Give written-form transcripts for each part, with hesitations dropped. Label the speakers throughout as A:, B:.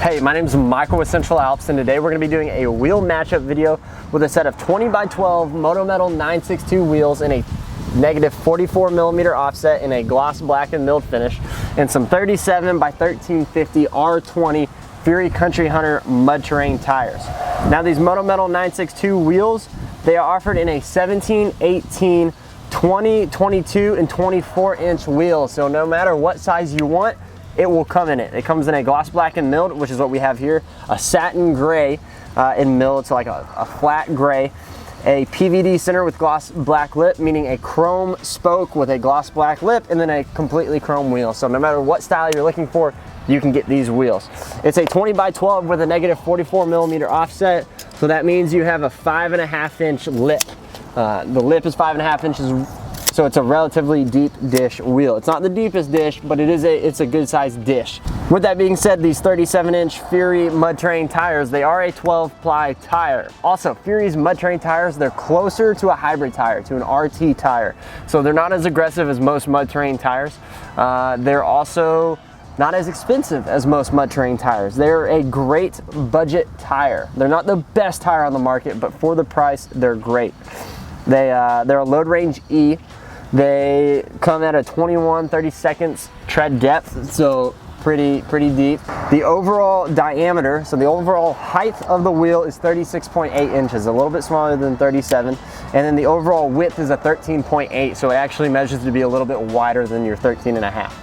A: Hey, my name is Michael with Central Alps, and today we're going to be doing a wheel matchup video with a set of 20x12 Moto Metal 962 wheels in a negative 44mm offset in a gloss black and milled finish, and some 37x1350 R20 Fury Country Hunter mud terrain tires. Now these Moto Metal 962 wheels, they are offered in a 17, 18, 20, 22, and 24-inch wheels. So no matter what size you want, it will come in it. It comes in a gloss black and milled, which is what we have here, a satin gray in milled, so like a flat gray, a PVD center with gloss black lip, meaning a chrome spoke with a gloss black lip, and then a completely chrome wheel. So no matter what style you're looking for, you can get these wheels. It's a 20x12 with a negative 44mm offset, so that means you have a 5.5-inch lip. The lip is 5.5 inches, so it's a relatively deep dish wheel. It's not the deepest dish, but it's a good sized dish. With that being said, these 37-inch Fury mud terrain tires, they are a 12-ply tire. Also, Fury's mud terrain tires, they're closer to a hybrid tire, to an RT tire. So they're not as aggressive as most mud terrain tires. They're also not as expensive as most mud terrain tires. They're a great budget tire. They're not the best tire on the market, but for the price, they're great. They're a load range E. They come at a 21/32 tread depth, so pretty deep. The overall diameter, so the overall height of the wheel is 36.8 inches, a little bit smaller than 37, and then the overall width is a 13.8, so it actually measures to be a little bit wider than your 13.5.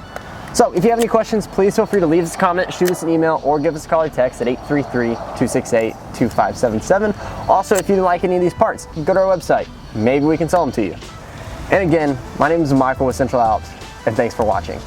A: So if you have any questions, please feel free to leave us a comment, shoot us an email, or give us a call or text at 833-268-2577. Also, if you like any of these parts, go to our website. Maybe we can sell them to you. And again, my name is Michael with Central Alps, and thanks for watching.